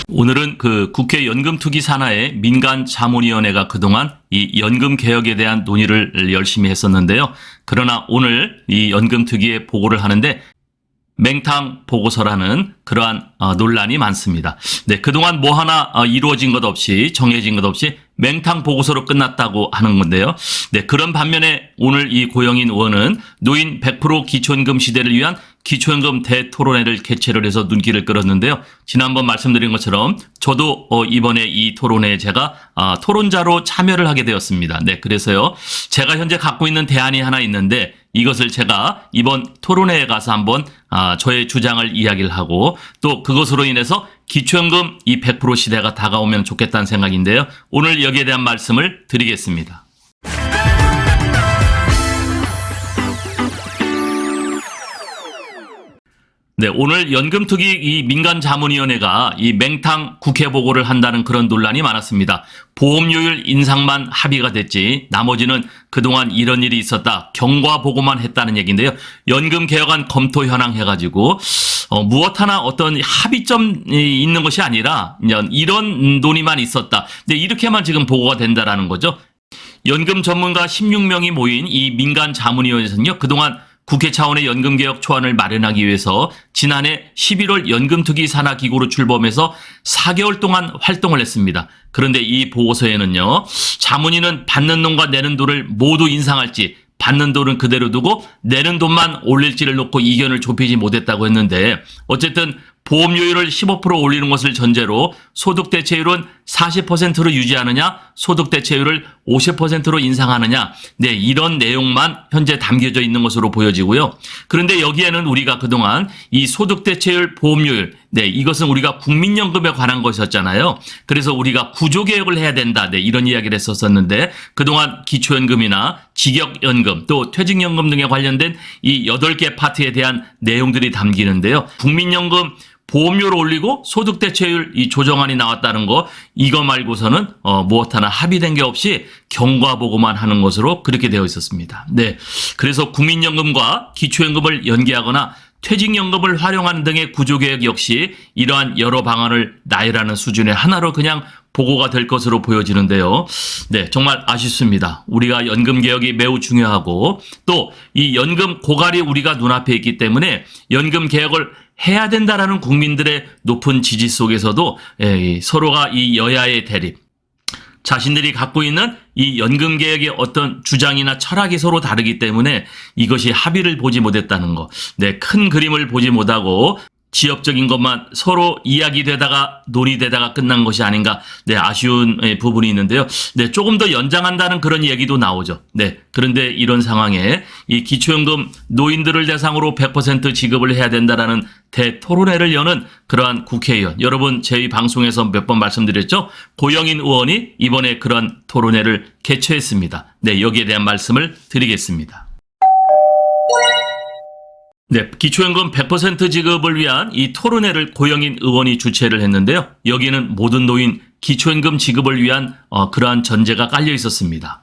오늘은 그 국회 연금투기 산하의 민간자문위원회가 그동안 이 연금 개혁에 대한 논의를 열심히 했었는데요. 그러나 오늘 이 연금투기에 보고를 하는데 맹탕 보고서라는 그러한 논란이 많습니다. 네, 그동안 뭐 하나 이루어진 것 없이 정해진 것 없이 맹탕 보고서로 끝났다고 하는 건데요. 네, 그런 반면에 오늘 이 고영인 의원은 노인 100% 기초연금 시대를 위한 기초연금 대토론회를 개최를 해서 눈길을 끌었는데요. 지난번 말씀드린 것처럼 저도 이번에 이 토론회에 제가 토론자로 참여를 하게 되었습니다. 네, 그래서요. 제가 현재 갖고 있는 대안이 하나 있는데 이것을 제가 이번 토론회에 가서 한번 저의 주장을 이야기를 하고 또 그것으로 인해서 기초연금 이 100% 시대가 다가오면 좋겠다는 생각인데요. 오늘 여기에 대한 말씀을 드리겠습니다. 네, 오늘 연금투기 이 민간자문위원회가 이 맹탕 국회 보고를 한다는 그런 논란이 많았습니다. 보험료율 인상만 합의가 됐지 나머지는 그동안 이런 일이 있었다. 경과 보고만 했다는 얘기인데요. 연금 개혁안 검토 현황 해가지고 무엇 하나 어떤 합의점이 있는 것이 아니라 이런 논의만 있었다. 근데 이렇게만 지금 보고가 된다라는 거죠. 연금 전문가 16명이 모인 이 민간자문위원회에서는요. 그동안 국회 차원의 연금개혁 초안을 마련하기 위해서 지난해 11월 연금투기 산하기구로 출범해서 4개월 동안 활동을 했습니다. 그런데 이 보고서에는요. 자문위는 받는 돈과 내는 돈을 모두 인상할지 받는 돈은 그대로 두고 내는 돈만 올릴지를 놓고 이견을 좁히지 못했다고 했는데 어쨌든 보험료율을 15% 올리는 것을 전제로 소득대체율은 40%로 유지하느냐 소득대체율을 50%로 인상하느냐 네 이런 내용만 현재 담겨져 있는 것으로 보여지고요. 그런데 여기에는 우리가 그동안 이 소득대체율 보험료율 네 이것은 우리가 국민연금에 관한 것이었잖아요. 그래서 우리가 구조개혁을 해야 된다 네 이런 이야기를 했었는데 그동안 기초연금이나 직역연금 또 퇴직연금 등에 관련된 이 8개 파트에 대한 내용들이 담기는데요. 국민연금 보험료를 올리고 소득대체율 이 조정안이 나왔다는 거 이거 말고서는 무엇 하나 합의된 게 없이 경과보고만 하는 것으로 그렇게 되어 있었습니다. 네, 그래서 국민연금과 기초연금을 연계하거나 퇴직연금을 활용하는 등의 구조개혁 역시 이러한 여러 방안을 나열하는 수준의 하나로 그냥 보고가 될 것으로 보여지는데요. 네, 정말 아쉽습니다. 우리가 연금개혁이 매우 중요하고 또 이 연금 고갈이 우리가 눈앞에 있기 때문에 연금개혁을 해야 된다라는 국민들의 높은 지지 속에서도 서로가 이 여야의 대립 자신들이 갖고 있는 이 연금개혁의 어떤 주장이나 철학이 서로 다르기 때문에 이것이 합의를 보지 못했다는 거. 네, 큰 그림을 보지 못하고 지엽적인 것만 서로 이야기되다가 논의되다가 끝난 것이 아닌가 네 아쉬운 부분이 있는데요. 네 조금 더 연장한다는 그런 얘기도 나오죠. 네 그런데 이런 상황에 이 기초연금 노인들을 대상으로 100% 지급을 해야 된다라는 대토론회를 여는 그러한 국회의원 여러분 저희 방송에서 몇 번 말씀드렸죠. 고영인 의원이 이번에 그런 토론회를 개최했습니다. 네 여기에 대한 말씀을 드리겠습니다. 네, 기초연금 100% 지급을 위한 이 토론회를 고영인 의원이 주최를 했는데요. 여기는 모든 노인 기초연금 지급을 위한 그러한 전제가 깔려 있었습니다.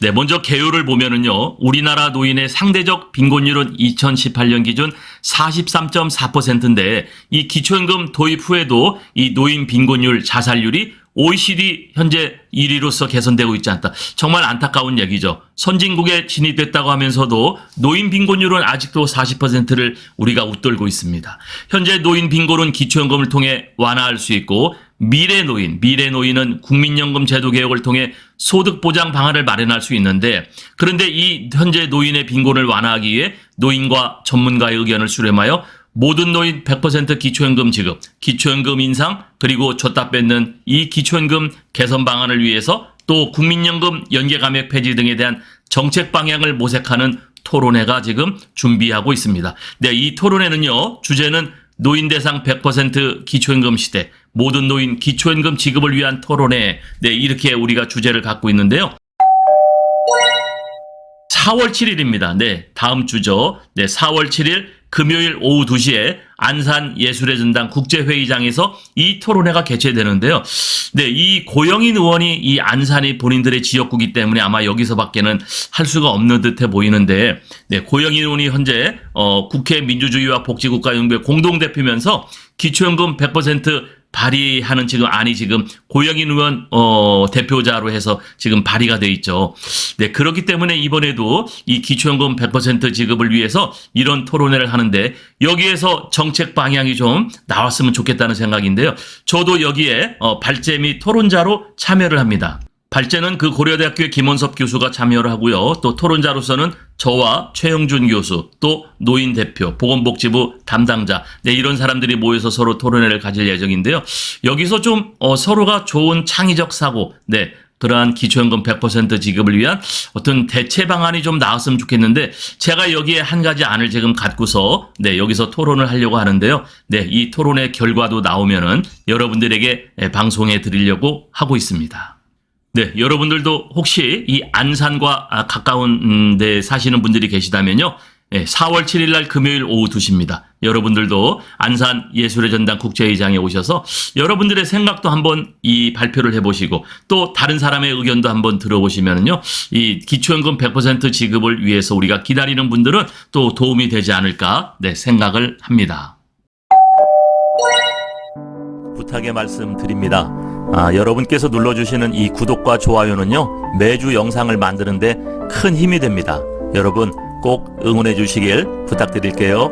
네, 먼저 개요를 보면은요. 우리나라 노인의 상대적 빈곤율은 2018년 기준 43.4%인데 이 기초연금 도입 후에도 이 노인 빈곤율 자살률이 OECD 현재 1위로서 개선되고 있지 않다. 정말 안타까운 얘기죠. 선진국에 진입됐다고 하면서도 노인 빈곤율은 아직도 40%를 우리가 웃돌고 있습니다. 현재 노인 빈곤은 기초연금을 통해 완화할 수 있고 미래 노인은 국민연금 제도 개혁을 통해 소득 보장 방안을 마련할 수 있는데 그런데 이 현재 노인의 빈곤을 완화하기 위해 노인과 전문가의 의견을 수렴하여 모든 노인 100% 기초연금 지급, 기초연금 인상, 그리고 줬다 뺏는 이 기초연금 개선 방안을 위해서 또 국민연금 연계감액 폐지 등에 대한 정책 방향을 모색하는 토론회가 지금 준비하고 있습니다. 네, 이 토론회는요, 주제는 노인 대상 100% 기초연금 시대, 모든 노인 기초연금 지급을 위한 토론회, 네, 이렇게 우리가 주제를 갖고 있는데요. 4월 7일입니다. 네, 다음 주죠. 네, 4월 7일 금요일 오후 2시에 안산 예술의 전당 국제회의장에서 이 토론회가 개최되는데요. 네, 이 고영인 의원이 이 안산이 본인들의 지역구이기 때문에 아마 여기서밖에는 할 수가 없는 듯해 보이는데, 네, 고영인 의원이 현재 국회 민주주의와 복지국가연구회 공동대표면서 기초연금 100% 발의하는 지금 안이 지금 고영인 의원 대표자로 해서 지금 발의가 돼 있죠. 네, 그렇기 때문에 이번에도 이 기초연금 100% 지급을 위해서 이런 토론회를 하는데 여기에서 정책 방향이 좀 나왔으면 좋겠다는 생각인데요. 저도 여기에 발제 및 토론자로 참여를 합니다. 발제는 그 고려대학교의 김원섭 교수가 참여를 하고요. 또 토론자로서는 저와 최영준 교수, 또 노인 대표, 보건복지부 담당자, 네, 이런 사람들이 모여서 서로 토론회를 가질 예정인데요. 여기서 좀 서로가 좋은 창의적 사고, 네, 그러한 기초연금 100% 지급을 위한 어떤 대체 방안이 좀 나왔으면 좋겠는데, 제가 여기에 한 가지 안을 지금 갖고서 네, 여기서 토론을 하려고 하는데요. 네, 이 토론의 결과도 나오면은 여러분들에게 방송해 드리려고 하고 있습니다. 네, 여러분들도 혹시 이 안산과 가까운 데 사시는 분들이 계시다면요. 네, 4월 7일 날 금요일 오후 2시입니다. 여러분들도 안산 예술의 전당 국제회의장에 오셔서 여러분들의 생각도 한번 이 발표를 해보시고 또 다른 사람의 의견도 한번 들어보시면은요. 이 기초연금 100% 지급을 위해서 우리가 기다리는 분들은 또 도움이 되지 않을까, 네, 생각을 합니다. 부탁의 말씀 드립니다. 여러분께서 눌러주시는 이 구독과 좋아요는요, 매주 영상을 만드는데 큰 힘이 됩니다. 여러분 꼭 응원해 주시길 부탁드릴게요.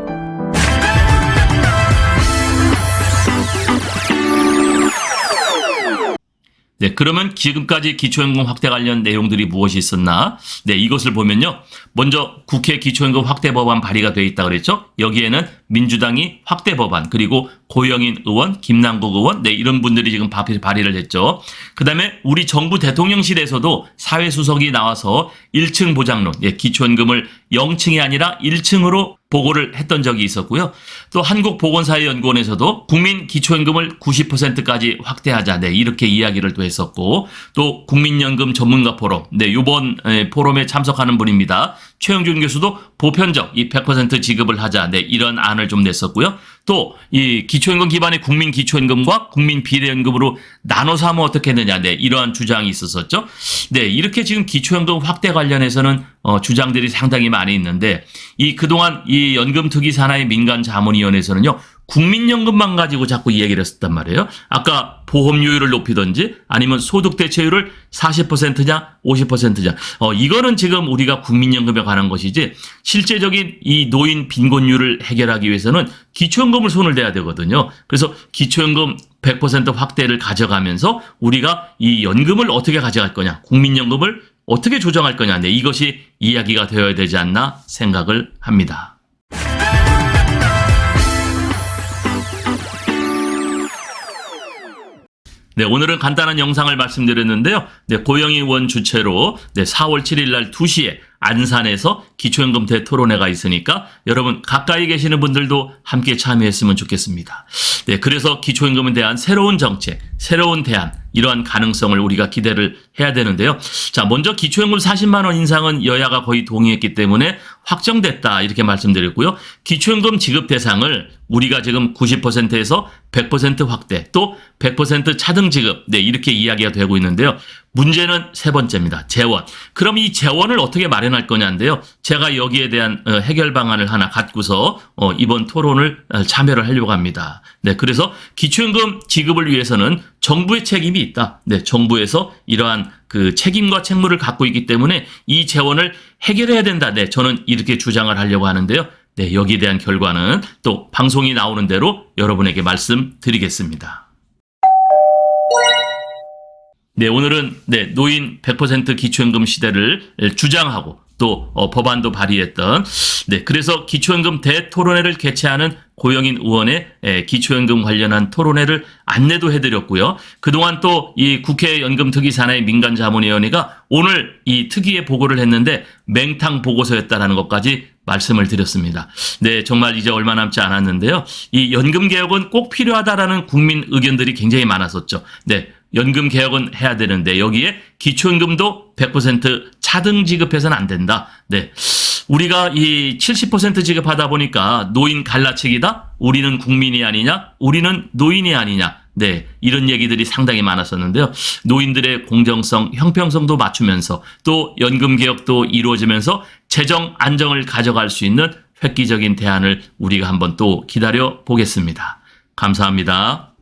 네, 그러면 지금까지 기초연금 확대 관련 내용들이 무엇이 있었나? 네, 이것을 보면요. 먼저 국회 기초연금 확대 법안 발의가 되어 있다고 그랬죠? 여기에는 민주당이 확대 법안, 그리고 고영인 의원, 김남국 의원, 네, 이런 분들이 지금 발의를 했죠. 그 다음에 우리 정부 대통령실에서도 사회수석이 나와서 1층 보장론, 예, 기초연금을 0층이 아니라 1층으로 보고를 했던 적이 있었고요. 또 한국보건사회연구원에서도 국민 기초연금을 90%까지 확대하자, 네, 이렇게 이야기를 또 했었고, 또 국민연금 전문가 포럼, 네, 이번 포럼에 참석하는 분입니다. 최영준 교수도 보편적 이 100% 지급을 하자, 네, 이런 안을 좀 냈었고요. 또 이 기초연금 기반의 국민 기초연금과 국민 비례연금으로 나눠서 하면 어떻게 되냐, 네, 이러한 주장이 있었었죠. 네, 이렇게 지금 기초연금 확대 관련해서는 주장들이 상당히 많이 있는데, 이 그동안 이 연금투기 산하의 민간자문위원회에서는요, 국민연금만 가지고 자꾸 얘기를 했었단 말이에요. 아까 보험료율을 높이든지 아니면 소득대체율을 40%냐 50%냐, 이거는 지금 우리가 국민연금에 관한 것이지 실제적인 이 노인 빈곤율을 해결하기 위해서는 기초연금을 손을 대야 되거든요. 그래서 기초연금 100% 확대를 가져가면서 우리가 이 연금을 어떻게 가져갈 거냐, 국민연금을 어떻게 조정할 거냐, 네, 이것이 이야기가 되어야 되지 않나 생각을 합니다. 네, 오늘은 간단한 영상을 말씀드렸는데요. 네, 고영희 의원 주최로 4월 7일 날 2시에 안산에서 기초연금 대토론회가 있으니까 여러분 가까이 계시는 분들도 함께 참여했으면 좋겠습니다. 네, 그래서 기초연금에 대한 새로운 정책, 새로운 대안, 이러한 가능성을 우리가 기대를 해야 되는데요. 자, 먼저 기초연금 40만 원 인상은 여야가 거의 동의했기 때문에 확정됐다, 이렇게 말씀드렸고요. 기초연금 지급 대상을 우리가 지금 90%에서 100% 확대, 또 100% 차등 지급, 네, 이렇게 이야기가 되고 있는데요. 문제는 세 번째입니다. 재원. 그럼 이 재원을 어떻게 마련할 거냐인데요. 제가 여기에 대한 해결 방안을 하나 갖고서 이번 토론을 참여를 하려고 합니다. 네, 그래서 기초연금 지급을 위해서는 정부의 책임이 있다. 네, 정부에서 이러한 그 책임과 책무를 갖고 있기 때문에 이 재원을 해결해야 된다. 네, 저는 이렇게 주장을 하려고 하는데요. 네, 여기에 대한 결과는 또 방송이 나오는 대로 여러분에게 말씀드리겠습니다. 네, 오늘은 노인 100% 기초연금 시대를 주장하고 또 법안도 발의했던, 네, 그래서 기초연금 대토론회를 개최하는 고영인 의원의 기초연금 관련한 토론회를 안내도 해드렸고요. 그동안 또 이 국회 연금특위 산하의 민간자문위원회가 오늘 이 특위에 보고를 했는데 맹탕 보고서였다라는 것까지 말씀을 드렸습니다. 네, 정말 이제 얼마 남지 않았는데요. 이 연금 개혁은 꼭 필요하다라는 국민 의견들이 굉장히 많았었죠. 네, 연금 개혁은 해야 되는데 여기에 기초연금도 100% 차등 지급해서는 안 된다. 네, 우리가 이 70% 지급하다 보니까 노인 갈라치기다? 우리는 국민이 아니냐? 우리는 노인이 아니냐? 네, 이런 얘기들이 상당히 많았었는데요. 노인들의 공정성, 형평성도 맞추면서 또 연금 개혁도 이루어지면서 재정 안정을 가져갈 수 있는 획기적인 대안을 우리가 한번 또 기다려 보겠습니다. 감사합니다.